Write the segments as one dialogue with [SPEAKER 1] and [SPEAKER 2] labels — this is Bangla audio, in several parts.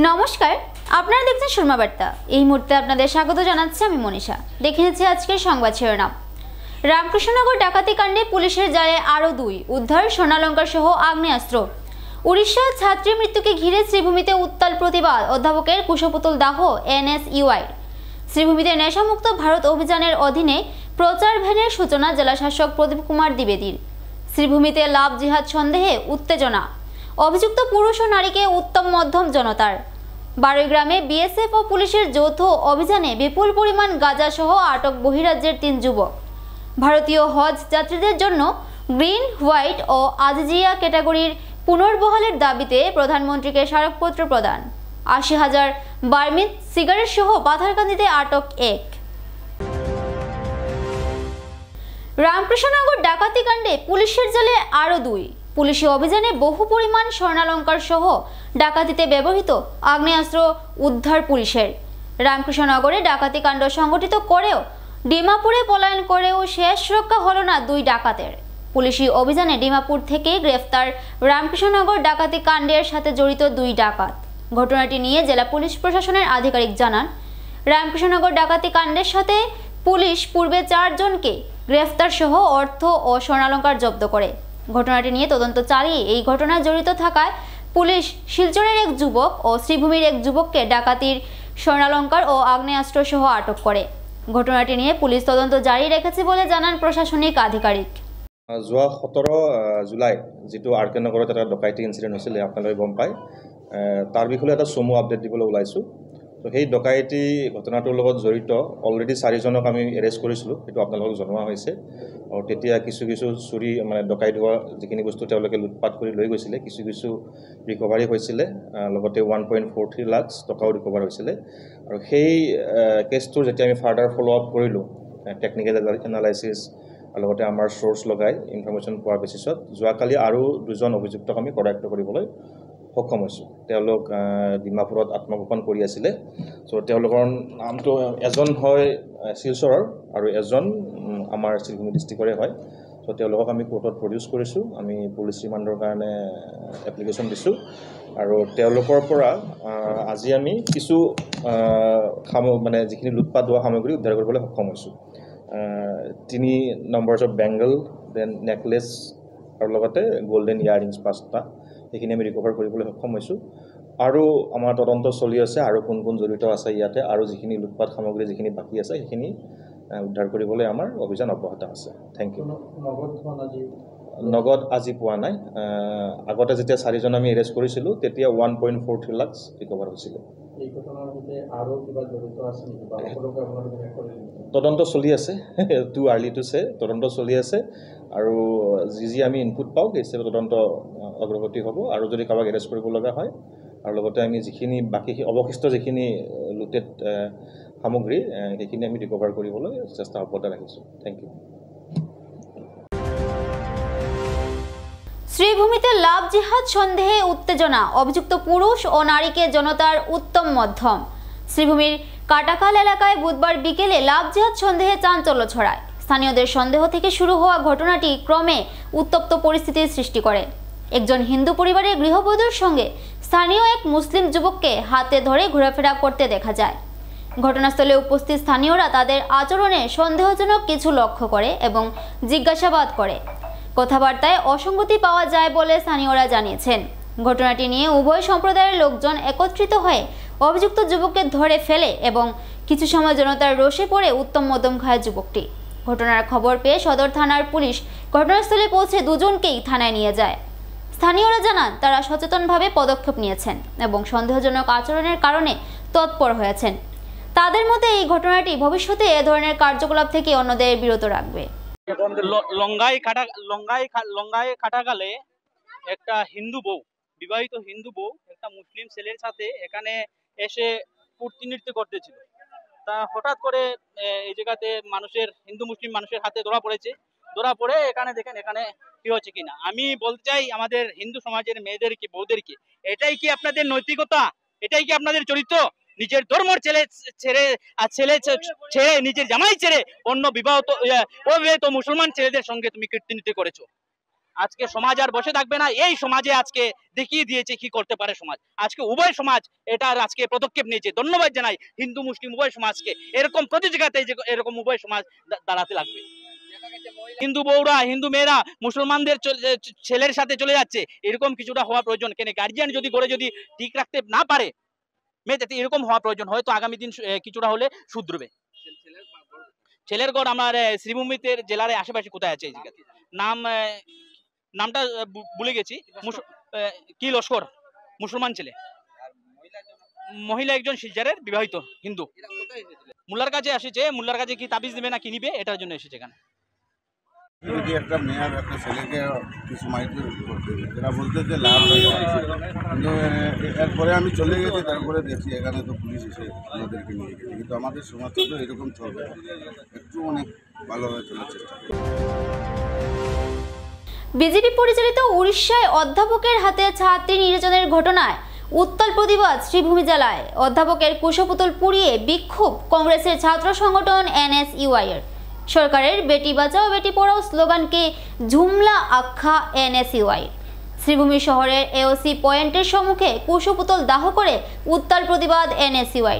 [SPEAKER 1] নমস্কার, আপনারা দেখছেন সুরমা বার্তা। এই মুহূর্তে আপনাদের স্বাগত জানাচ্ছি আমি মনীষা। দেখে নিচ্ছি আজকের সংবাদ শিরোনাম। রামকৃষ্ণনগর ডাকাতি কাণ্ডে পুলিশের জালে আরও 2 উদ্ধার, স্বর্ণালঙ্কার সহ আগ্নেয়াস্ত্র। উড়িষ্যার ছাত্রী মৃত্যুকে ঘিরে শ্রীভূমিতে উত্তাল প্রতিবাদ, অধ্যাপকের কুশপুতল দাহ NSUI। শ্রীভূমিতে নেশামুক্ত ভারত অভিযানের অধীনে প্রচার ভ্যানের সূচনা জেলা শাসক প্রদীপ কুমার দ্বিবেদীর। শ্রীভূমিতে লাভ জিহাদ সন্দেহে উত্তেজনা, অভিযুক্ত পুরুষ ও নারীকে উত্তম মধ্যম জনতার। বারৈগ্রামে BSF ও পুলিশের যৌথ অভিযানে বিপুল পরিমাণ গাঁজা সহ আটক বহিরাজ্যের 3 যুবক। ভারতীয় হজ যাত্রীদের জন্য গ্রিন, হোয়াইট ও আজিজিয়া ক্যাটাগরির পুনর্বহালের দাবিতে প্রধানমন্ত্রীকে স্মারকপত্র প্রদান। 80,000 বার্মিজ সিগারেট সহ পাথারকান্দিতে আটক 1। রামকৃষ্ণনগর ডাকাতি কাণ্ডে পুলিশের জালে আরও 2 পুলিশি অভিযানে বহু পরিমাণ স্বর্ণালঙ্কার সহ ডাকাতিতে ব্যবহৃত আগ্নেয়াস্ত্র উদ্ধার পুলিশের। রামকৃষ্ণনগরে ডাকাতি কাণ্ড সংগঠিত করেও ডিমাপুরে পলায়ন করেও শেষ রক্ষা হলো না 2 ডাকাতের। পুলিশি অভিযানে ডিমাপুর থেকে গ্রেফতার রামকৃষ্ণনগর ডাকাতি কাণ্ডের সাথে জড়িত 2 ডাকাত। ঘটনাটি নিয়ে জেলা পুলিশ প্রশাসনের আধিকারিক জানান, রামকৃষ্ণনগর ডাকাতি কাণ্ডের সাথে পুলিশ পূর্বে 4 জনকে গ্রেফতার সহ অর্থ ও স্বর্ণালঙ্কার জব্দ করে। ঘটনাটি নিয়ে তদন্ত চালিয়ে এই ঘটনায় জড়িত থাকায় পুলিশ শিলচরের 1 যুবক ও শ্রীভূমির 1 যুবককে ডাকাতির স্বর্ণালঙ্কার ও আগ্নেয়াস্ত্র সহ আটক করে। ঘটনাটি নিয়ে পুলিশ তদন্ত জারি রেখেছে বলে জানান প্রশাসনিক আধিকারিক।
[SPEAKER 2] যোৱা 17 জুলাই যেটো RK নগৰত এটা ডকাইটি ইনসিডেন্ট হৈছিল, আপোনালোকে গম পায়। তাৰ বিষয়ে এটা চমু আপডেট দিবলৈ ওলাইছোঁ। তো সেই ডকাইটি ঘটনাটোৰ লগত জড়িত অলৰেডি 4 জনক আমি এৰেষ্ট কৰিছিলোঁ, সেইটো আপোনালোকক জনোৱা হৈছে। আৰু তেতিয়া কিছু চুৰি মানে ডকাইত হোৱা যিখিনি বস্তু তেওঁলোকে লুটপাট কৰি লৈ গৈছিলে, কিছু ৰিকভাৰী হৈছিলে। লগতে 1.43 লাখ টকাও ৰিকভাৰ হৈছিলে। আৰু সেই কেছটোৰ যেতিয়া আমি ফাৰ্ডাৰ ফ'ল' আপ কৰিলোঁ, টেকনিকেল এনালাইচিছ লগতে আমাৰ সোৰ্চ লগাই ইনফৰমেশ্যন পোৱাৰ বেচিছত যোৱাকালি আৰু 2 জন অভিযুক্তক আমি কৰায়ত্ব কৰিবলৈ সক্ষম হৈছোঁ। তেওঁলোক ডিমাপুৰত আত্মগোপন কৰি আছিলে। চ' তেওঁলোকৰ নামটো এজন হয় শিলচৰৰ আৰু এজন আমাৰ শ্ৰীভূমি ডিষ্ট্ৰিক্টৰে হয়। চ' তেওঁলোকক আমি কোৰ্টত প্ৰডিউচ কৰিছোঁ। আমি পুলিচ ৰিমাণ্ডৰ কাৰণে এপ্লিকেশ্যন দিছোঁ। আৰু তেওঁলোকৰ পৰা আজি আমি কিছু মানে যিখিনি লুটপাট হোৱা সামগ্ৰী উদ্ধাৰ কৰিবলৈ সক্ষম হৈছোঁ। 3 numbers of Bengal, then necklace আৰু লগতে গোল্ডেন ইয়াৰিংছ 5টা, সেইখিনি আমি ৰিকভাৰ কৰিবলৈ সক্ষম হৈছোঁ। আৰু আমাৰ তদন্ত চলি আছে আৰু কোন জড়িত আছে ইয়াতে, আৰু যিখিনি লুটপাট সামগ্ৰী যিখিনি বাকী আছে সেইখিনি উদ্ধাৰ কৰিবলৈ আমাৰ অভিযান অব্যাহত আছে। Thank you. নগদ আজি পোৱা নাই। আগতে যেতিয়া 4 জন আমি এৰেষ্ট কৰিছিলোঁ তেতিয়া 1.43 লাখ ৰিকভাৰ হৈছিলে। তদন্ত চলি আছে, টু আৰ্লি টু চে, তদন্ত চলি আছে। আৰু যি আমি ইনপুট পাওঁ সেই হিচাপে তদন্ত অগ্ৰগতি হ'ব। আৰু যদি কাৰোবাক এৰেষ্ট কৰিব লগা হয়, আৰু লগতে আমি যিখিনি বাকী অৱশিষ্ট যিখিনি লুটেড সামগ্ৰী সেইখিনি আমি ৰিকভাৰ কৰিবলৈ চেষ্টা অব্যাহত ৰাখিছোঁ। Thank you.
[SPEAKER 1] শ্রীভূমিতে লাভ জিহাদ সন্দেহে উত্তেজনা, অভিযুক্ত পুরুষ ও নারীকে জনতার উত্তম মধ্যম। শ্রীভূমির কাটাকাল এলাকায় বুধবার বিকেলে লাভ জিহাদ সন্দেহে চাঞ্চল্য ছড়ায়। স্থানীয়দের সন্দেহ থেকে শুরু হওয়া ঘটনাটি ক্রমে উত্তপ্ত পরিস্থিতির সৃষ্টি করে। একজন হিন্দু পরিবারের গৃহবধূর সঙ্গে স্থানীয় এক মুসলিম যুবককে হাতে ধরে ঘোরাফেরা করতে দেখা যায়। ঘটনাস্থলে উপস্থিত স্থানীয়রা তাদের আচরণে সন্দেহজনক কিছু লক্ষ্য করে এবং জিজ্ঞাসাবাদ করে। কথাবার্তায় অসঙ্গতি পাওয়া যায় বলে স্থানীয়রা জানিয়েছেন। ঘটনাটি নিয়ে উভয় সম্প্রদায়ের লোকজন একত্রিত হয়ে অভিযুক্ত যুবককে ধরে ফেলে এবং কিছু সময় জনতার রোষে পড়ে উত্তম মধ্যম খায় যুবকটি। ঘটনার খবর পেয়ে সদর থানার পুলিশ ঘটনাস্থলে পৌঁছে 2 জনকেই থানায় নিয়ে যায়। স্থানীয়রা জানান তারা সচেতনভাবে পদক্ষেপ নিয়েছেন এবং সন্দেহজনক আচরণের কারণে তৎপর হয়েছেন। তাদের মতে এই ঘটনাটি ভবিষ্যতে এ ধরনের কার্যকলাপ থেকে অন্যদের বিরত রাখবে।
[SPEAKER 3] লঙ্গাই কাটাকালে একটা হিন্দু বউ, বিবাহিত হিন্দু বউ একটা মুসলিম ছেলের সাথে এখানে এসে কুর্তি নৃত্য করতেছিল। তা হঠাৎ করে এই জায়গাতে হিন্দু মুসলিম মানুষের হাতে ধরা পড়েছে। ধরা পড়ে এখানে দেখেন এখানে কি হচ্ছে কিনা। আমি বলতে চাই আমাদের হিন্দু সমাজের মেয়েদেরকে, বউদেরকে, এটাই কি আপনাদের নৈতিকতা? এটাই কি আপনাদের চরিত্র? নিজের ধর্মের ছেলে ছেড়ে নিজের জামাই ছেড়ে অন্য বিবাহিত মুসলমান ছেলেদের সঙ্গে তুমি কীর্তি নৃত্য করেছো। আজকে সমাজ আর বসে থাকবে না। এই সমাজে আজকে দেখিয়ে দিয়েছে কি করতে পারে সমাজ। আজকে উভয় সমাজ এটার আজকে পদক্ষেপ নিয়েছে। ধন্যবাদ জানাই হিন্দু মুসলিম উভয় সমাজকে। এরকম প্রতি জায়গাতে এরকম উভয় সমাজ দাঁড়াতে লাগবে। হিন্দু বউরা হিন্দু মেয়েরা মুসলমানদের ছেলের সাথে চলে যাচ্ছে, এরকম কিছুটা হওয়া প্রয়োজন। কেন গার্জিয়ান যদি করে যদি ঠিক রাখতে না পারে মেয়েতে, এরকম হওয়া প্রয়োজন। হয়তো আগামী দিন কিছুটা হলে শুধরবে। ছেলের ঘর আমার শ্রীভূমিতে জেলার আশেপাশে কোথায় আছে নামটা ভুলে গেছি। কি লস্কর, মুসলমান ছেলে, মহিলা একজন শিলচরের বিবাহিত হিন্দু। মোল্লার কাছে এসেছে, মোল্লার কাছে কি তাবিজ দেবে না কি নিবে এটার জন্য এসেছে এখানে।
[SPEAKER 4] যদি একটা মেয়ে আর একটা ছেলেকে কিছু মাইতে করতে এরা বলতে যে লাভ হয়ে যায়, কিন্তু এরপরে আমি চলে গেছি, তারপরে দেখছি এখানে তো পুলিশ এসে আমাদেরকে নিয়ে গেছে। কিন্তু আমাদের সমাজটা তো এরকম চলবে, একটু অনেক ভালোভাবে চলার চেষ্টা করি।
[SPEAKER 1] বিজেপি পরিচালিত উড়িষ্যায় অধ্যাপকের হাতে ছাত্রী নির্যাতনের ঘটনায় উত্তাল প্রতিবাদ শ্রীভূমি জেলায়। অধ্যাপকের কুশপুতল পুড়িয়ে বিক্ষোভ কংগ্রেসের ছাত্র সংগঠন এনএসইউআই এর। সরকারের বেটি বাঁচাও বেটি পড়াও স্লোগানকে ঝুমলা আখ্যা এনএসইউআই। শ্রীভূমি শহরের এওসি পয়েন্টের সম্মুখে কুশপুতল দাহ করে উত্তাল প্রতিবাদ এনএসইউআই।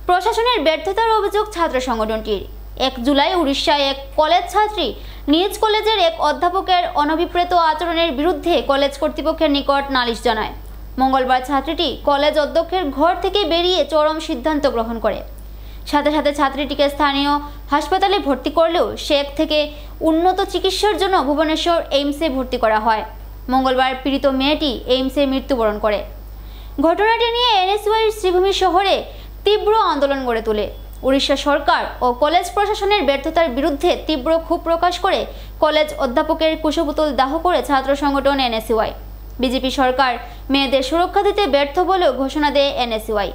[SPEAKER 1] প্রশাসনের ব্যর্থতার অভিযোগ ছাত্র সংগঠনটির। 1 জুলাই উড়িষ্যায় এক কলেজ ছাত্রী নিজ কলেজের এক অধ্যাপকের অনভিপ্রেত আচরণের বিরুদ্ধে কলেজ কর্তৃপক্ষের নিকট নালিশ জানায়। মঙ্গলবার ছাত্রীটি কলেজ অধ্যক্ষের ঘর থেকে বেরিয়ে চরম সিদ্ধান্ত গ্রহণ করে। সাথে সাথে ছাত্রীটিকে স্থানীয় হাসপাতালে ভর্তি করলেও শেখ থেকে উন্নত চিকিৎসার জন্য ভুবনেশ্বর এইমসে ভর্তি করা হয়। মঙ্গলবার পীড়িত মেয়েটি এইমসে মৃত্যুবরণ করে। ঘটনাটি নিয়ে এনএসইউআই শ্রীভূমি শহরে তীব্র আন্দোলন গড়ে তোলে। উড়িষ্যা সরকার ও কলেজ প্রশাসনের ব্যর্থতার বিরুদ্ধে তীব্র ক্ষোভ প্রকাশ করে কলেজ অধ্যাপকের কুশপুতল দাহ করে ছাত্র সংগঠন এনএসইউআই। বিজেপি সরকার মেয়েদের সুরক্ষা দিতে ব্যর্থ বলেও ঘোষণা দেয় এনএসইউআই।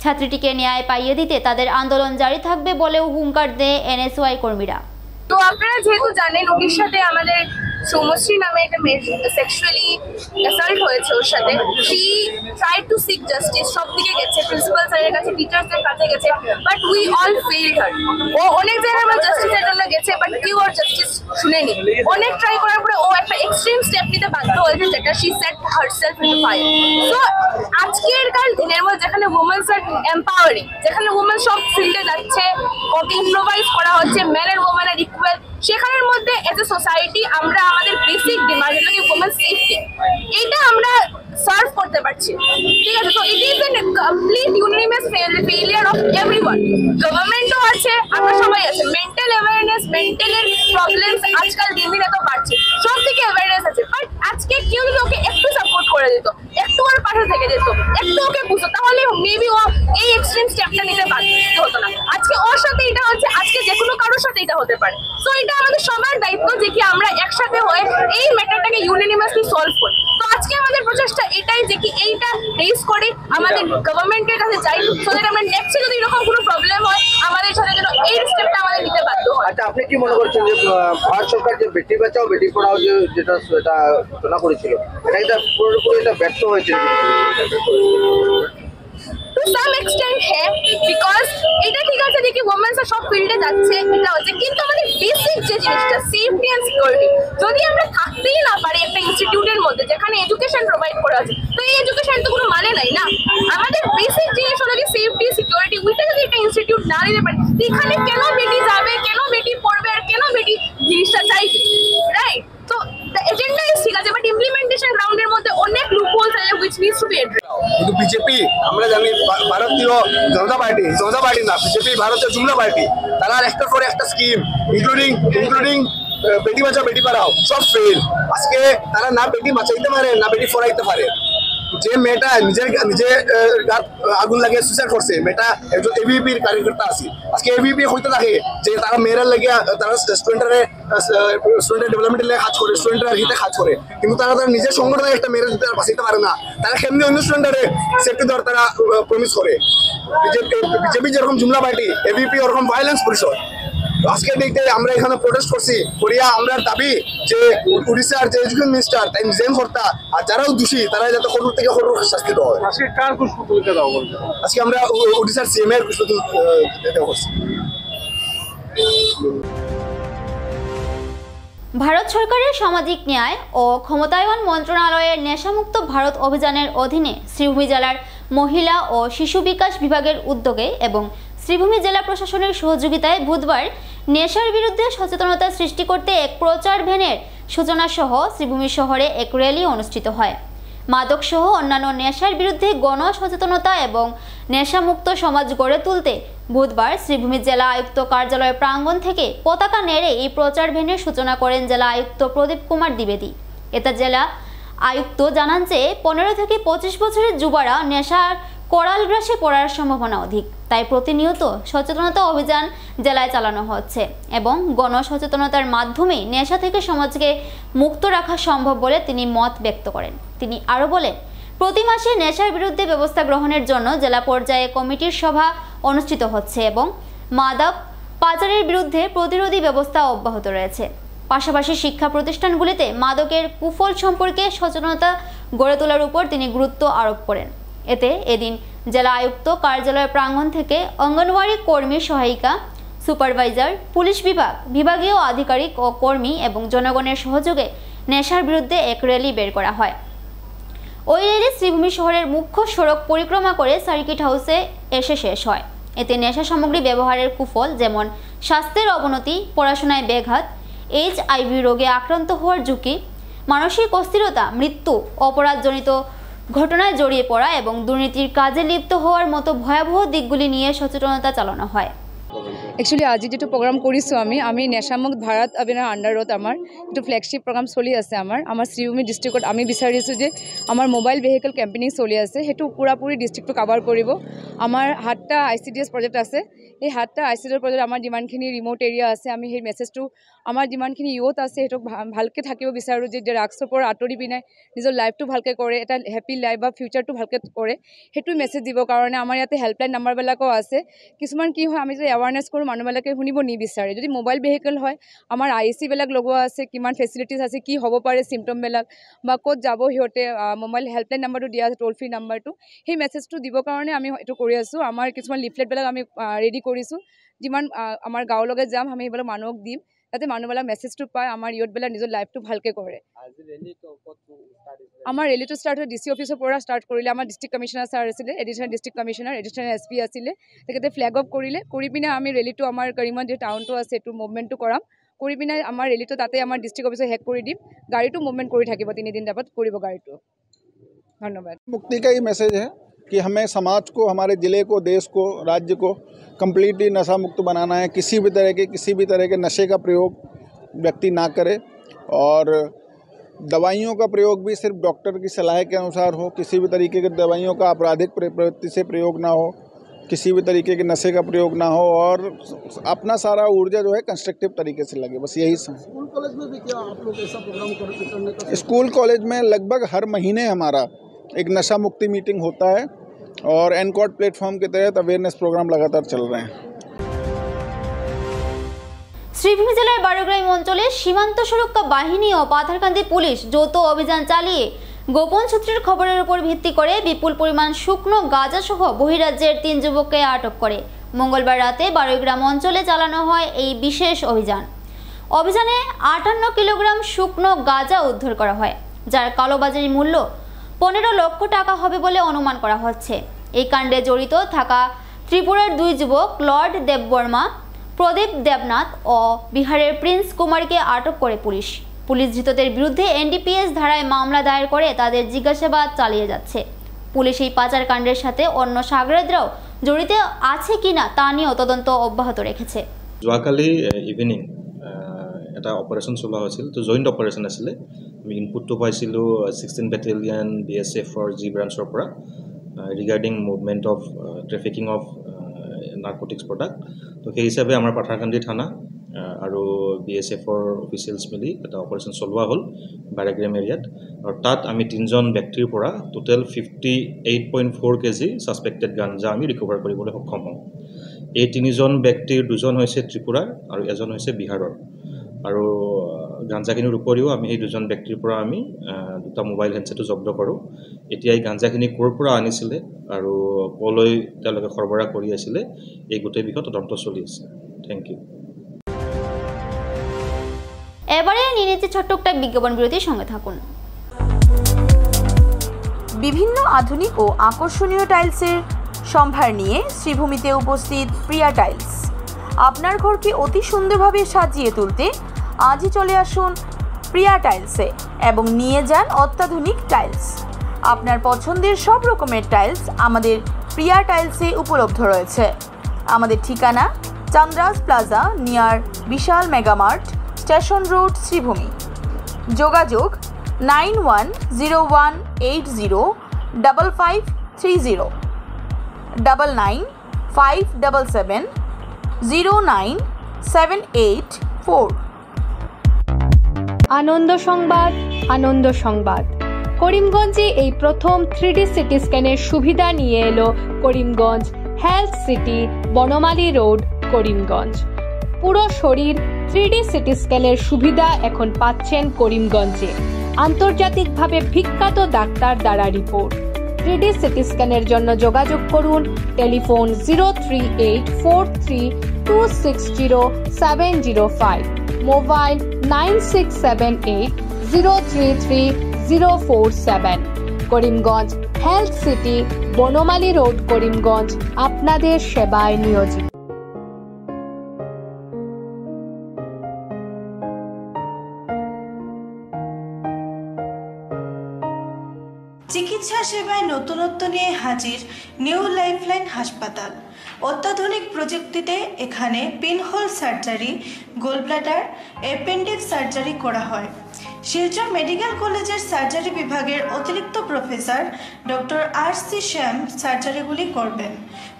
[SPEAKER 1] ছাত্রীটিকে ন্যায় পাইয়ে দিতে তাদের আন্দোলন জারি থাকবে বলেও হুঙ্কার দেয় এনএসইউআই কর্মীরা।
[SPEAKER 5] তো আপনারা যেহেতু জানেন উড়িষ্যাতে আমাদের সৌমশ্রী নামে একটা মেয়ে সেক্সুয়ালি অ্যাসল্ট হয়েছে, ওর সাথে she tried to seek justice, সব দিকে গেছে, প্রিন্সিপাল স্যারের কাছে, টিচার্সদের কাছে গেছে, বাট উই অল ফেইলড হার। ও অনেক জায়গায় আমরা জাস্টিসের জন্য গেছে, বাট কেউ ওর জাস্টিস শুনেনি। অনেক ট্রাই করার পরে ও একটা এক্সট্রিম স্টেপ নিতে বাধ্য হয়েছে, যেটা she said herself in fire. So আজকের কাল দিনের মধ্যে যেখানে উমেন্স আর এম্পাওয়ারিং, যেখানে উমেন সব ফিল্ডে যাচ্ছে, ওকে ইম্প্রোভাইজ করা হচ্ছে, main R women are equal, সেখানের মধ্যে এজ এ সোসাইটি আমরা আমাদের বেসিক ডিমান্ড, যেটা কি ওমেন সেফটি, এইটা আমরা সার্ভ করতে পারছি। ঠিক আছে, তো it is a complete unanimous failure of everyone. গভর্নমেন্টও আছে, আমরা সবাই আছে, মেন্টাল অ্যাওয়ারনেস, মেন্টালের প্রবলেমস আজকাল দিন দিন এত বাড়ছে, সব থেকে অ্যাওয়ারনেস আছে। বাট আজকে কেউ যদি ওকে একটু সাপোর্ট করে দিত, একটু ওর পাশে থেকে যেত, একটু ওকে বুঝতো, তাহলে মেবি ও এই এক্সট্রিম স্টেপটা নিতে বাধ্য হতো না। আজকে ওর সাথে এটা হচ্ছে, আজকে যে কোনো কারোর সাথে এটা হতে পারে। সো এটা আমাদের সবার দায়িত্ব যে কি আমরা একসাথে হয়ে এই ম্যাটারটাকে ইউনিনিমাসলি সলভ করি। তো আজকে আমাদের প্রচেষ্টা এটাই যে কি এইটা রেজ করে আমাদের গভর্নমেন্টের কাছে যাই, সো দ্যাট আমরা নেক্সটে যদি এরকম কোনো প্রবলেম হয় আমাদের সাথে যেন এই স্টেপটা আমাদের নিতে বাধ্য হয়।
[SPEAKER 6] আচ্ছা, আপনি কি মনে করছেন যে ভারত সরকার যে বেটি বাঁচাও বেটি পড়াও যেটা ঘোষণা করেছিল, এটা কিন্তু পুরোপুরি এটা ব্যর্থ হয়েছে?
[SPEAKER 5] টু সাম এক্সটেন্ট হ্যাঁ, বিকজ এটা ঠিক আছে যে কি ওমেন্স সব ফিল্ডে যাচ্ছে, এটা হচ্ছে, কিন্তু আমাদের বেসিক যে জিনিসটা সেফটি অ্যান্ড সিকিউরিটি যদি আমরা থাকতেই না পারি একটা ইনস্টিটিউটের মধ্যে যেখানে এডুকেশন প্রোভাইড করা হচ্ছে, তো এই এডুকেশন তো কোনো মানে নাই না। আমাদের বেসিক জিনিস হলো কি সেফটি সিকিউরিটি, ওইটা যদি একটা ইনস্টিটিউট না দিতে পারে, এখানে কেন বেটি যাবে, কেন বেটি পড়বে, আর কেন বেটি জিনিসটা চাইবে, রাইট? তো দ্য এজেন্ডা ইজ ঠিক আছে, বাট ইমপ্লিমেন্টেশন গ্রাউন্ডের মধ্যে অনেক লুপহোলস আছে which needs to B addressed.
[SPEAKER 4] কিন্তু বিজেপি আমরা জানি ভারতীয় জনতা পার্টি না, বিজেপি ভারতীয় জুমলা পার্টি, তারা একটা করে একটা স্কিম ইনক্লুডিং বেটি বাঁচাও বেটি পড়াও সব ফেল। আজকে তারা না বেটি বাঁচাইতে পারে না বেটি পড়াইতে পারে। যে মেয়েটা নিজে আগুন লাগিয়ে সুইসাইড করছে, মেয়েটা একজন এবিপির কার্যকর্তা আছে, আজকে এবিপি হইতে থাকে যে তারা মেয়েরা লাগিয়ে তারা স্টুডেন্টের ডেভেলপমেন্টের লেগে কাজ করে, স্টুডেন্টের হিতে কাজ করে, কিন্তু তারা নিজের সংগঠনে একটা মেয়েরা যদি বাঁচাইতে পারে না, তারা কেমনি অন্য স্টুডেন্টের সেফটি দেওয়ার তারা প্রমিস করে। বিজেপি যেরকম জুমলা পার্টি, এবিপি ওরকম ভায়োলেন্স পরিষদ। আজকে দেখতে আমরা এখানে প্রোটেস্ট করছি করিয়া আমরা দাবি যে উড়িষ্যার যে এডুকেশন মিনিস্টার তাই নিজেন কর্তা আর যারাও দোষী তারা যাতে কঠোর থেকে কঠোর শাস্তি দেওয়া হয়।
[SPEAKER 6] আজকে কার কুশপুতল দাও বলতে?
[SPEAKER 4] আজকে আমরা উড়িষ্যার সিএম এর কুশপুতল দেওয়া করছি।
[SPEAKER 1] ভারত সরকারের সামাজিক ন্যায় ও ক্ষমতায়ন মন্ত্রণালয়ের নেশামুক্ত ভারত অভিযানের অধীনে শ্রীভূমি জেলার মহিলা ও শিশু বিকাশ বিভাগের উদ্যোগে এবং শ্রীভূমি জেলা প্রশাসনের সহযোগিতায় বুধবার নেশার বিরুদ্ধে সচেতনতা সৃষ্টি করতে এক প্রচার ভ্যানের সূচনা সহ শ্রীভূমি শহরে এক র্যালি অনুষ্ঠিত হয়। মাদক সহ অন্যান্য নেশার বিরুদ্ধে গণ সচেতনতা এবং নেশামুক্ত সমাজ গড়ে তুলতে বুধবার শ্রীভূমি জেলা আয়ুক্ত কার্যালয় প্রাঙ্গণ থেকে পতাকা নেড়ে এই প্রচার ভ্যানের সূচনা করেন জেলা আয়ুক্ত প্রদীপ কুমার দ্বিবেদী। এতে জেলা আয়ুক্ত জানান যে 15 থেকে 25 বছরের যুবারা নেশার করাল গ্রাসে পড়ার সম্ভাবনা অধিক, তাই প্রতিনিয়ত সচেতনতা অভিযান জেলায় চালানো হচ্ছে এবং গণ সচেতনতার মাধ্যমে নেশা থেকে সমাজকে মুক্ত রাখা সম্ভব বলে তিনি মত ব্যক্ত করেন। তিনি আরও বলেন, প্রতি মাসে নেশার বিরুদ্ধে ব্যবস্থা গ্রহণের জন্য জেলা পর্যায়ে কমিটির সভা অনুষ্ঠিত হচ্ছে এবং মাদক পাচারের বিরুদ্ধে প্রতিরোধী ব্যবস্থা অব্যাহত রয়েছে। পাশাপাশি শিক্ষা প্রতিষ্ঠানগুলিতে মাদকের কুফল সম্পর্কে সচেতনতা গড়ে তোলার উপর তিনি গুরুত্ব আরোপ করেন। এতে এদিন জেলা আয়ুক্ত কার্যালয় প্রাঙ্গণ থেকে অঙ্গনওয়াড়ি কর্মী, সহায়িকা, সুপারভাইজার, পুলিশ বিভাগ, বিভাগীয় আধিকারিক ও কর্মী এবং জনগণের সহযোগে নেশার বিরুদ্ধে এক র্যালি বের করা হয়। ওই র্যালি শ্রীভূমি শহরের মুখ্য সড়ক পরিক্রমা করে সার্কিট হাউসে এসে শেষ হয়। এতে নেশা সামগ্রী ব্যবহারের কুফল যেমন স্বাস্থ্যের অবনতি, পড়াশোনায় ব্যাঘাত, HIV রোগে আক্রান্ত হওয়ার ঝুঁকি, মানসিক অস্থিরতা, মৃত্যু, অপরাধজনিত ঘটনায় জড়িয়ে পড়া এবং দুর্নীতির কাজে লিপ্ত হওয়ার মতো ভয়াবহ দিকগুলি নিয়ে সচেতনতা চালানো হয়।
[SPEAKER 7] একচুয়ালি আজি যেটো প্রোগ্রাম কৰিছোঁ আমি নেশামুক্ত ভাৰত অভিযানৰ আণ্ডাৰত আমাৰ যেটো ফ্লেগশ্বিপ প্ৰগ্ৰাম চলি আছে আমাৰ শ্ৰীভূমি ডিষ্ট্ৰিক্টত আমি বিচাৰিছোঁ যে আমাৰ মোবাইল ভেহিকল কেম্পেইনিং চলি আছে, সেইটো পুৰাপুৰি ডিষ্ট্ৰিক্টটো কাভাৰ কৰিব। আমাৰ 7টা ICDS প্ৰজেক্ট আছে, এই 7টা ICDS প্ৰজেক্ট আমাৰ যিমানখিনি ৰিমোট এৰিয়া আছে আমি সেই মেছেজটো আমাৰ যিমানখিনি ইউথ আছে সেইটো ভালকৈ থাকিব বিচাৰোঁ যে ড্ৰাগছৰ পৰা আঁতৰি পিনে নিজৰ লাইফটো ভালকৈ কৰে, এটা হেপী লাইফ বা ফিউচাৰটো ভালকৈ কৰে, সেইটো মেছেজ দিবৰ কাৰণে আমাৰ ইয়াতে হেল্পলাইন নাম্বাৰবিলাকো আছে। কিছুমান কি হয় আমি যদি এৱাৰনেছ কৰোঁ মানুহবিলাকে শুনিব নিবিচাৰে। যদি মোবাইল ভেহিকল হয় আমাৰ IC লগোৱা আছে, কিমান ফেচিলিটিজ আছে, কি হ'ব পাৰে চিমটমবিলাক বা ক'ত যাব সিহঁতে, মোবাইল হেল্পলাইন নাম্বাৰটো দিয়া আছে, টোল ফ্ৰী নাম্বাৰটো, সেই মেছেজটো দিবৰ কাৰণে আমি এইটো কৰি আছোঁ। আমাৰ কিছুমান লিফলেটবিলাক আমি ৰেডি কৰিছোঁ, যিমান আমাৰ গাঁৱলৈকে যাম আমি সেইবিলাক মানুহক দিম যাতে মানুহবিলাক মেছেজটো পায়, আমাৰ ইউথবিলাক নিজৰ লাইফটো ভালকৈ কৰে। আমাৰ ৰেলীটো ষ্টাৰ্ট হয় DC অফিচৰ পৰা ষ্টাৰ্ট কৰিলে। আমাৰ ডিষ্ট্ৰিক্ট কমিশ্যনাৰ ছাৰ আছিলে, additional district commissioner, additional SP আছিলে, তেখেতে ফ্লেগ অফ কৰিলে, কৰি পিনে আমি ৰেলীটো আমাৰ কৰিমগঞ্জ যে টাউনটো আছে এইটো মুভমেণ্টটো কৰাম, কৰি পিনে আমাৰ ৰেলীটো তাতে আমাৰ ডিষ্ট্ৰিক্ট অফিচত শেষ কৰি দিম। গাড়ীটো মুভমেণ্ট কৰি থাকিব, 3 দিন যাবত কৰিব গাড়ীটো। ধন্যবাদ।
[SPEAKER 8] मुक्ति का ही मैसेज है कि हमें समाज को, हमारे ज़िले को, देश को, राज्य को कम्प्लीटली नशा मुक्त बनाना है। किसी भी तरह के नशे का प्रयोग व्यक्ति ना करे और दवाइयों का प्रयोग भी सिर्फ डॉक्टर की सलाह के अनुसार हो। किसी भी तरीके की दवाइयों का आपराधिक प्रवृत्ति से प्रयोग ना हो, किसी भी तरीके के नशे का प्रयोग ना हो और अपना सारा ऊर्जा जो है कंस्ट्रक्टिव तरीके से लगे, बस यही स्कूल कॉलेज में भी क्या आप लोग ऐसा प्रोग्राम करने का? स्कूल कॉलेज में लगभग हर महीने हमारा एक नशा मुक्ति मीटिंग होता है और एनकॉट प्लेटफॉर्म के तहत अवेयरनेस प्रोग्राम लगातार चल रहे हैं।
[SPEAKER 1] শ্রীভূমি জেলার বারোগ্রাম অঞ্চলে সীমান্ত সুরক্ষা বাহিনী ও পাথারকান্দি পুলিশ যৌথ অভিযান চালিয়ে গোপন সূত্রের খবরের উপর ভিত্তি করে বিপুল পরিমাণ শুকনো গাঁজা সহ বহিরাজ্যের 3 যুবককে আটক করে মঙ্গলবার রাতে বারোগ্রাম অঞ্চলে চালানো হয় এই বিশেষ অভিযান। অভিযানে 58 কিলোগ্রাম শুকনো গাঁজা উদ্ধার করা হয়, যার কালোবাজারি মূল্য 15 লক্ষ টাকা হবে বলে অনুমান করা হচ্ছে। এই কাণ্ডে জড়িত থাকা ত্রিপুরার 2 যুবক লর্ড দেববর্মা, প্রদীপ দেবনাথ ও বিহারের প্রিন্স কুমারকে আটক করে পুলিশ ধৃতদের বিরুদ্ধে NDPS ধারায় মামলা দায়ের করে তাদের জিজ্ঞাসাবাদ চালিয়ে যাচ্ছে। পুলিশ এই পাচার কাণ্ডের সাথে অন্য সাগরেদরাও জড়িত আছে কিনা তা নিয়েও তদন্ত অব্যাহত ৰেখেছে।
[SPEAKER 2] যোৱাকালি ইভিনিং এটা অপাৰেশ্যন চলোৱা হৈছিল, তো জইণ্ট অপাৰেশ্যন আছিলে। আমি ইনপুটটো পাইছিলোঁ 16 বেটেলিয়ন BSFৰ G ব্ৰাঞ্চৰ পৰা regarding movement of trafficking of narcotics product. তো সেই হিচাপে আমাৰ পাথাৰকান্দি থানা আৰু BSFৰ অফিচিয়েলছ মিলি এটা অপাৰেশ্যন চলোৱা হ'ল বাৰগ্ৰাম এৰিয়াত, আৰু তাত আমি 3জন ব্যক্তিৰ পৰা টোটেল 58.4 kg ছাছপেক্টেড গাঞ্জা আমি ৰিকভাৰ কৰিবলৈ সক্ষম হওঁ। এই 3জন ব্যক্তিৰ 2জন হৈছে ত্ৰিপুৰাৰ আৰু এজন হৈছে বিহাৰৰ। আৰু গাঞ্জাখিনিৰ উপৰিও আমি এই 2জন ব্যক্তিৰ পৰা আমি 2টা মোবাইল হেণ্ডছেটো জব্দ কৰোঁ। এতিয়া এই গাঞ্জাখিনি ক'ৰ পৰা আনিছিলে আৰু ক'লৈ তেওঁলোকে সৰবৰাহ কৰি আছিলে, এই গোটেই বিষয়ে তদন্ত চলি আছে। Thank you.
[SPEAKER 1] এবারে নিয়ে নিচ্ছে ছোট্ট একটা বিজ্ঞাপন বিরতির সঙ্গে থাকুন।
[SPEAKER 9] বিভিন্ন আধুনিক ও আকর্ষণীয় টাইলসের সম্ভার নিয়ে শ্রীভূমিতে উপস্থিত প্রিয়া টাইলস। আপনার ঘরকে অতি সুন্দরভাবে সাজিয়ে তুলতে আজই চলে আসুন প্রিয়া টাইলসে এবং নিয়ে যান অত্যাধুনিক টাইলস। আপনার পছন্দের সব রকমের টাইলস আমাদের প্রিয়া টাইলসে উপলব্ধ রয়েছে। আমাদের ঠিকানা চান্দ্রাস প্লাজা নিয়ার বিশাল মেগামার্ট, স্টেশন রোড, শ্রীভূমি। যোগাযোগ 9101805530 9957709784।
[SPEAKER 10] আনন্দ সংবাদ, আনন্দ সংবাদ। করিমগঞ্জে এই প্রথম 3D সিটি স্ক্যানের সুবিধা নিয়ে এলো Karimganj health city, Banamali road, Karimganj. পুরো শরীর 3D সিটি স্ক্যানের সুবিধা এখন পাচ্ছেন করিমগঞ্জে। আন্তর্জাতিকভাবে বিখ্যাত ডাক্তার দ্বারা রিপোর্ট। 3D সিটি স্ক্যানের জন্য যোগাযোগ করুন telephone 03843260705, mobile 9678033047। Karimganj health city, Banamali road, Karimganj আপনাদের সেবায় নিয়োজিত।
[SPEAKER 11] চিকিৎসা সেবায় নতুনত্ব নিয়ে হাজির নিউ লাইফলাইন হাসপাতাল। অত্যাধুনিক প্রযুক্তিতে এখানে pinhole surgery, gallbladder, appendix surgery করা হয়। শিলচর মেডিকেল কলেজের সার্জারি বিভাগের অতিরিক্ত প্রফেসর ডক্টর RC শ্যাম সার্জারিগুলি করবেন।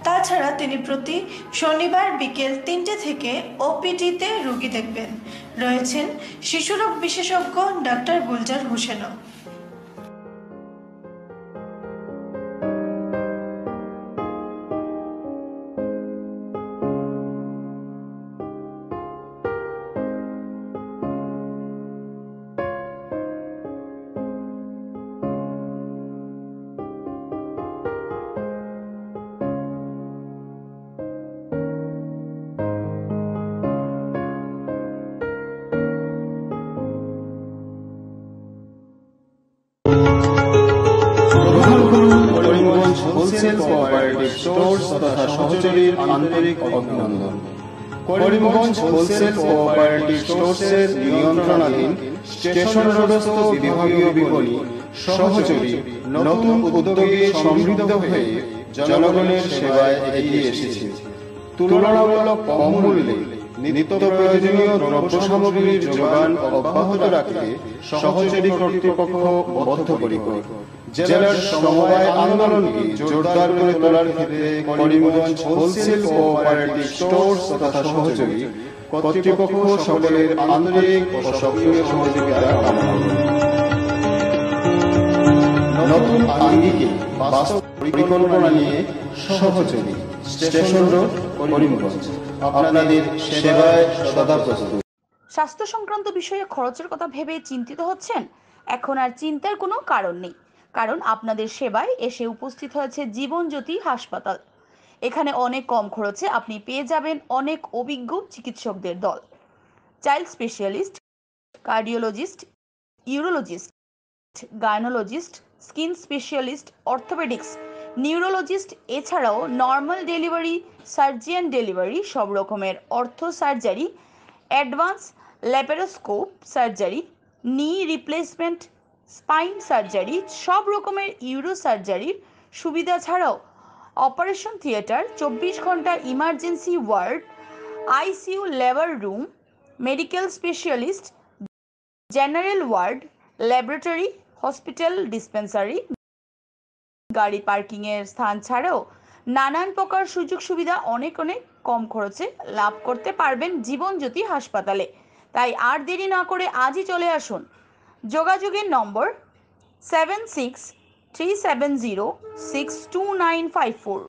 [SPEAKER 11] তাছাড়া তিনি প্রতি শনিবার বিকেল 3টে থেকে OPD-তে রোগী দেখবেন। রয়েছেন শিশুরোগ বিশেষজ্ঞ ডাক্তার গুলজার হোসেনও।
[SPEAKER 12] হোলসেল কোঅপারেটিভ স্টোর্স তথা সহযোগীর আন্তরিক অভিনন্দন। করিমগঞ্জ হোলসেল কোঅপারেটিভ স্টোর্সের নিয়ন্ত্রণাধীন স্টেশন রোডস্থ বিভাগীয় বিপণী সহযোগী নতুন উদ্যোগে সমৃদ্ধ হয়ে জনগণের সেবায় এগিয়ে এসেছে। তুলনামূলক কম মূল্যে নিত্য প্রয়োজনীয় দ্রব্য সামগ্রীর যোগান অব্যাহত রাখতে সহযোগী কর্তৃপক্ষ বদ্ধপরিকর। জেলার সমবায় আন্দোলনকে জোরদার করে তোলার ক্ষেত্রে করিমগঞ্জ হোলসেল কোঅপারেটিভ স্টোর্স তথা সহযোগী কর্তৃপক্ষ সকলের আন্তরিক ও সক্রিয় সহযোগিতা কামনা করে। নতুন আঙ্গিকে বাস্তব পরিকল্পনা নিয়ে সহযোগী স্টেশন রোড, করিমগঞ্জ আপনাদের সেবায় সদা প্রস্তুত।
[SPEAKER 9] স্বাস্থ্য সংক্রান্ত বিষয়ে খরচের কথা ভেবে চিন্তিত হচ্ছেন? এখন আর চিন্তার কোনো কারণ নেই, কারণ আপনাদের সেবায় এসে উপস্থিত হয়েছে জীবনজ্যোতি হাসপাতাল। এখানে অনেক কম খরচে আপনি পেয়ে যাবেন অনেক অভিজ্ঞ চিকিৎসকদের দল। Child specialist, cardiologist, urologist, gynaecologist, skin specialist, orthopaedics, neurologist, এছাড়াও নর্মাল ডেলিভারি, সার্জিয়ান ডেলিভারি, সব রকমের ortho surgery, advance laparoscope surgery, knee replacement, spine surgery, সব রকমের ইউরো সার্জারির সুবিধা ছাড়াও অপারেশন থিয়েটার, 24 ঘন্টা emergency ward, ICU labour room, medical specialist, general ward, laboratory, hospital dispensary, গাড়ি পার্কিংয়ের স্থান ছাড়াও নানান প্রকার সুযোগ সুবিধা অনেক কম খরচে লাভ করতে পারবেন জীবনজ্যোতি হাসপাতালে। তাই আর দেরি না করে আজই চলে আসুন। যোগাযোগের নম্বর 7637062954,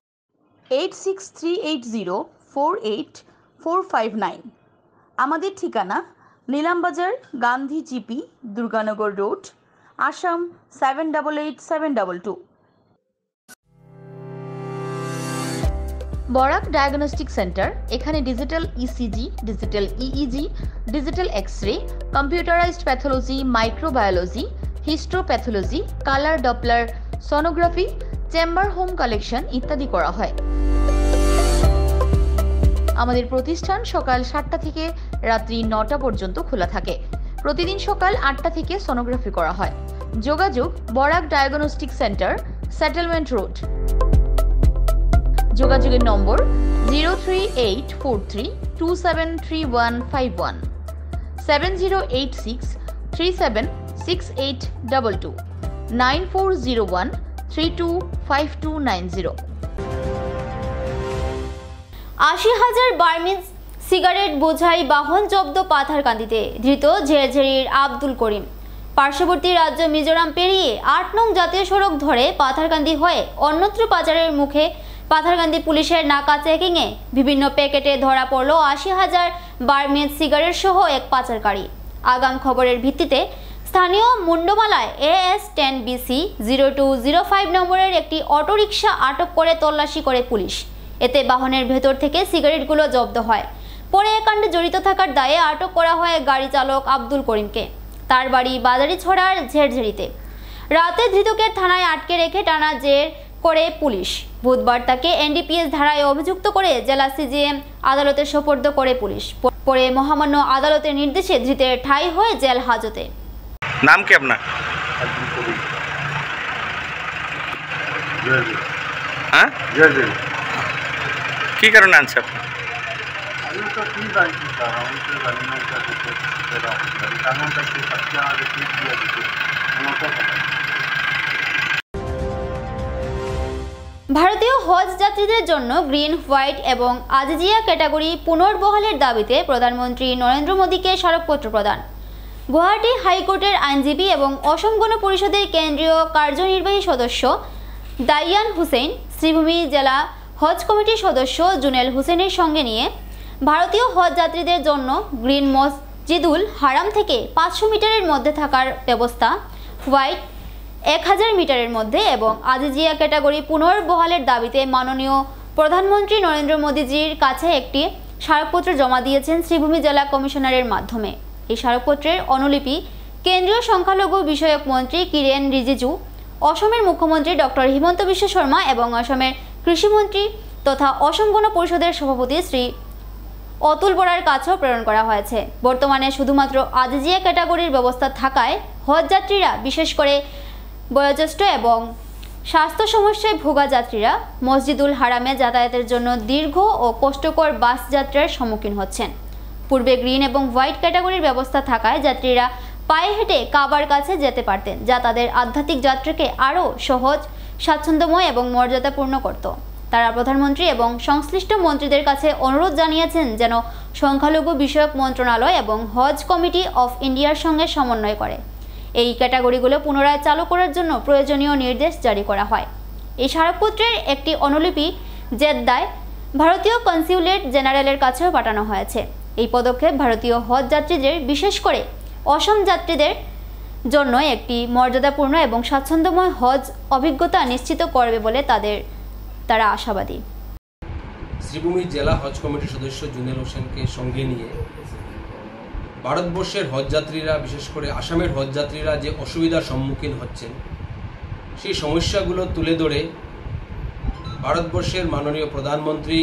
[SPEAKER 9] 8638048459। আমাদের ঠিকানা Nilambazar, Gandhi GP, Durganagar road, Assam 788722। Barak diagnostic centre, এখানে digital ECG, digital EEG, digital x-ray, computerised pathology, microbiology, histopathology, colour Doppler sonography, chamber home collection ইত্যাদি করা হয়। আমাদের প্রতিষ্ঠান সকাল 7টা থেকে রাত্রি 9টা পর্যন্ত খোলা থাকে। প্রতিদিন সকাল 8টা থেকে সোনোগ্রাফি করা হয়। যোগাযোগ Barak diagnostic centre, settlement road. যোগাযোগের নম্বর 03843273151, 7086376822, 9401325290।
[SPEAKER 1] ৮০,০০০ বার্মিজ সিগারেট বোঝাই বাহন জব্দ পাথারকান্দিতে, ধৃত ঝেরঝেরির আব্দুল করিম। পার্শ্ববর্তী রাজ্য মিজোরাম পেরিয়ে ৮ নং জাতীয় সড়ক ধরে পাথারকান্দি হয়ে অন্যত্র পাচারের মুখে পাথারকান্দি পুলিশের নাকা চেকিংয়ে বিভিন্ন প্যাকেটে ধরা পড়ল ৮০,০০০ বার্মিজ সিগারেট সহ এক পাচারকারী। আগাম খবরের ভিত্তিতে স্থানীয় মুন্ডমালায় AS10BC 0205 নম্বরের একটি অটোরিকশা আটক করে তল্লাশি করে পুলিশ। এতে বাহনের ভেতর থেকে সিগারেটগুলো জব্দ হয়। পরে এ কাণ্ডে জড়িত থাকার দায়ে আটক করা হয় গাড়ি চালক আব্দুল করিমকে। তার বাড়ি বাজারিছড়ার ঝেরঝেরিতে। রাতে ধৃতকে থানায় আটকে রেখে টানা জের করে পুলিশ। বুধবার তাকে NDPS ধারায় অভিযুক্ত করে জেলা CGM আদালতে সোপর্দ করে পুলিশ। পরে মহামান্য আদালতের নির্দেশে ধৃতের ঠাঁই হয়ে জেল হাজতে।
[SPEAKER 13] নাম কি আপনার? হ্যাঁ, কি কারণে আনছে আপনি?
[SPEAKER 1] ভারতীয় হজ যাত্রীদের জন্য গ্রিন, হোয়াইট এবং আজিজিয়া ক্যাটাগরি পুনর্বহালের দাবিতে প্রধানমন্ত্রী নরেন্দ্র মোদীকে স্মারকপত্র প্রদান। গুয়াহাটি হাইকোর্টের আইনজীবী এবং অসম গণ পরিষদের কেন্দ্রীয় কার্যনির্বাহী সদস্য দাইয়ান হুসেন, শ্রীভূমি জেলা হজ কমিটির সদস্য জুনেল হুসেনের সঙ্গে নিয়ে ভারতীয় হজ যাত্রীদের জন্য গ্রিন মসজিদুল হারাম থেকে 500 মিটারের মধ্যে থাকার ব্যবস্থা, হোয়াইট 1000 মিটারের মধ্যে এবং আজিজিয়া ক্যাটাগরি পুনর্বহালের দাবিতে মাননীয় প্রধানমন্ত্রী নরেন্দ্র মোদীজির কাছে একটি স্মারকপত্র জমা দিয়েছেন শ্রীভূমি জেলা কমিশনারের মাধ্যমে। এই স্মারকপত্রের অনুলিপি কেন্দ্রীয় সংখ্যালঘু বিষয়ক মন্ত্রী কিরেন রিজিজু, অসমের মুখ্যমন্ত্রী ডক্টর হিমন্ত বিশ্ব শর্মা এবং অসমের কৃষিমন্ত্রী তথা অসম গণ পরিষদের সভাপতি শ্রী অতুল বরার কাছেও প্রেরণ করা হয়েছে। বর্তমানে শুধুমাত্র আজিজিয়া ক্যাটাগরির ব্যবস্থা থাকায় হজ যাত্রীরা, বিশেষ করে বয়োজ্যেষ্ঠ এবং স্বাস্থ্য সমস্যায় ভোগা যাত্রীরা মসজিদুল হারামে যাতায়াতের জন্য দীর্ঘ ও কষ্টকর বাস যাত্রার সম্মুখীন হচ্ছেন। পূর্বে গ্রিন এবং হোয়াইট ক্যাটাগরির ব্যবস্থা থাকায় যাত্রীরা পায়ে হেঁটে কাবার কাছে যেতে পারতেন, যা তাদের আধ্যাত্মিক যাত্রাকে আরও সহজ, স্বাচ্ছন্দ্যময় এবং মর্যাদাপূর্ণ করত। তারা প্রধানমন্ত্রী এবং সংশ্লিষ্ট মন্ত্রীদের কাছে অনুরোধ জানিয়েছেন যেন সংখ্যালঘু বিষয়ক মন্ত্রণালয় এবং হজ কমিটি অফ ইন্ডিয়ার সঙ্গে সমন্বয় করে এই ক্যাটাগরিগুলো পুনরায় চালু করার জন্য প্রয়োজনীয় নির্দেশ জারি করা হয়। এই স্মারকপত্রের একটি অনুলিপি জেদ্দায় ভারতীয় কনসিউলেট জেনারেলের কাছেও পাঠানো হয়েছে। এই পদক্ষেপ ভারতীয় হজ যাত্রীদের, বিশেষ করে অসম যাত্রীদের জন্য একটি মর্যাদাপূর্ণ এবং স্বাচ্ছন্দ্যময় হজ অভিজ্ঞতা নিশ্চিত করবে বলে তারা আশাবাদী।
[SPEAKER 14] শ্রীভূমি জেলা হজ কমিটির সদস্য জুনেল হোসেনকে সঙ্গে নিয়ে ভারতবর্ষের হজযাত্রীরা, বিশেষ করে আসামের হজযাত্রীরা যে অসুবিধার সম্মুখীন হচ্ছেন সেই সমস্যাগুলো তুলে ধরে ভারতবর্ষের মাননীয় প্রধানমন্ত্রী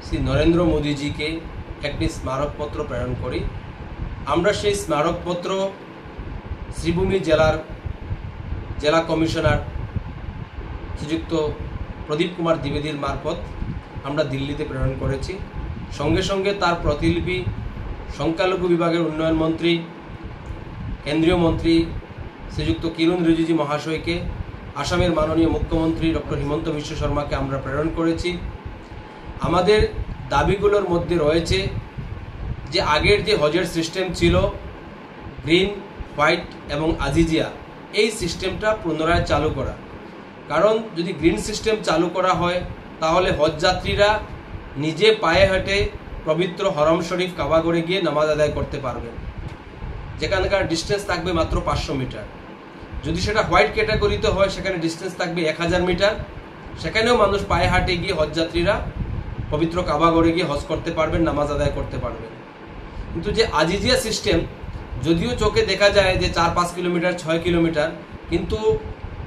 [SPEAKER 14] শ্রী নরেন্দ্র মোদীজিকে একটি স্মারকপত্র প্রেরণ করি। আমরা সেই স্মারকপত্র শ্রীভূমি জেলার জেলা কমিশনার শ্রীযুক্ত প্রদীপ কুমার দ্বিবেদীর মারফত আমরা দিল্লিতে প্রেরণ করেছি। সঙ্গে সঙ্গে তার প্রতিলিপি সংখ্যালঘু বিভাগের উন্নয়ন মন্ত্রী, কেন্দ্রীয় মন্ত্রী শ্রীযুক্ত কিরণ রিজিজু মহাশয়কে, আসামের মাননীয় মুখ্যমন্ত্রী ডক্টর হিমন্ত বিশ্ব শর্মাকে আমরা প্রেরণ করেছি। আমাদের দাবিগুলোর মধ্যে রয়েছে যে আগের যে হজের সিস্টেম ছিল গ্রিন, হোয়াইট এবং আজিজিয়া, এই সিস্টেমটা পুনরায় চালু করা। কারণ যদি গ্রিন সিস্টেম চালু করা হয় তাহলে হজযাত্রীরা নিজে পায়ে হেঁটে পবিত্র হরম শরীফ কাবাগরে গিয়ে নামাজ আদায় করতে পারবেন, যেখানকার ডিস্টেন্স থাকবে মাত্র 500 মিটার। যদি সেটা হোয়াইট ক্যাটাগরিতে হয় সেখানে ডিস্টেন্স থাকবে 1000 মিটার সেখানেও মানুষ পায়ে হাঁটে গিয়ে হজযাত্রীরা পবিত্র কাবাগরে গিয়ে হজ করতে পারবেন, নামাজ আদায় করতে পারবেন। কিন্তু যে আজিজিয়া সিস্টেম, যদিও চোখে দেখা যায় যে 4-5 কিলোমিটার 6 কিলোমিটার, কিন্তু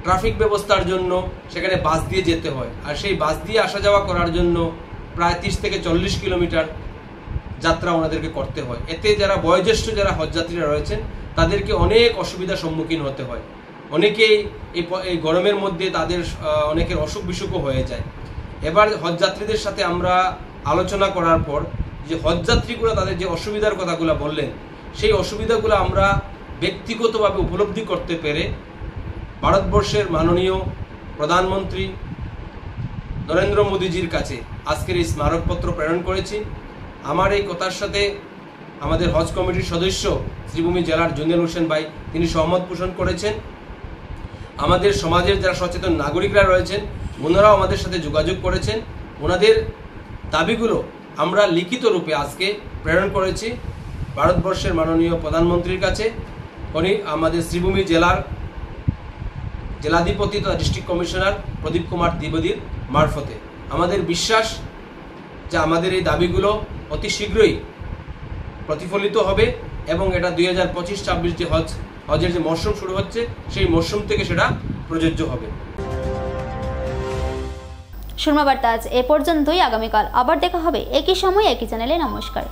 [SPEAKER 14] ট্রাফিক ব্যবস্থার জন্য সেখানে বাস দিয়ে যেতে হয়, আর সেই বাস দিয়ে আসা যাওয়া করার জন্য প্রায় 30 থেকে 40 কিলোমিটার যাত্রা ওনাদেরকে করতে হয়। এতে যারা বয়োজ্যেষ্ঠ যারা হজযাত্রীরা রয়েছেন তাদেরকে অনেক অসুবিধার সম্মুখীন হতে হয়। অনেকেই এই গরমের মধ্যে তাদের অনেকের অসুখ বিসুখও হয়ে যায়। এবার হজযাত্রীদের সাথে আমরা আলোচনা করার পর যে হজযাত্রীগুলো তাদের যে অসুবিধার কথাগুলো বললেন, সেই অসুবিধাগুলো আমরা ব্যক্তিগতভাবে উপলব্ধি করতে পেরে ভারতবর্ষের মাননীয় প্রধানমন্ত্রী নরেন্দ্র মোদীজির কাছে আজকের এই স্মারকপত্র প্রেরণ করেছি। আমার এই কথার সাথে আমাদের হজ কমিটির সদস্য শ্রীভূমি জেলার জুনেল হোসেন ভাই তিনি সহমত পোষণ করেছেন। আমাদের সমাজের যারা সচেতন নাগরিকরা রয়েছেন ওনারাও আমাদের সাথে যোগাযোগ করেছেন। ওনাদের দাবিগুলো আমরা লিখিত রূপে আজকে প্রেরণ করেছি ভারতবর্ষের মাননীয় প্রধানমন্ত্রীর কাছে। উনি আমাদের শ্রীভূমি জেলার জেলাধিপতি তথা ডিস্ট্রিক্ট কমিশনার প্রদীপ কুমার দ্বিবেদীর মারফতে। আমাদের বিশ্বাস যে আমাদের এই দাবিগুলো অতি শীঘ্রই প্রতিফলিত হবে এবং এটা 2025-26 যে হজের যে মরশুম শুরু হচ্ছে সেই মরশুম থেকে সেটা প্রযোজ্য হবে।
[SPEAKER 1] সুরমা বার্তা আজ এ পর্যন্তই। আগামীকাল আবার দেখা হবে একই সময় একই চ্যানেলে। নমস্কার।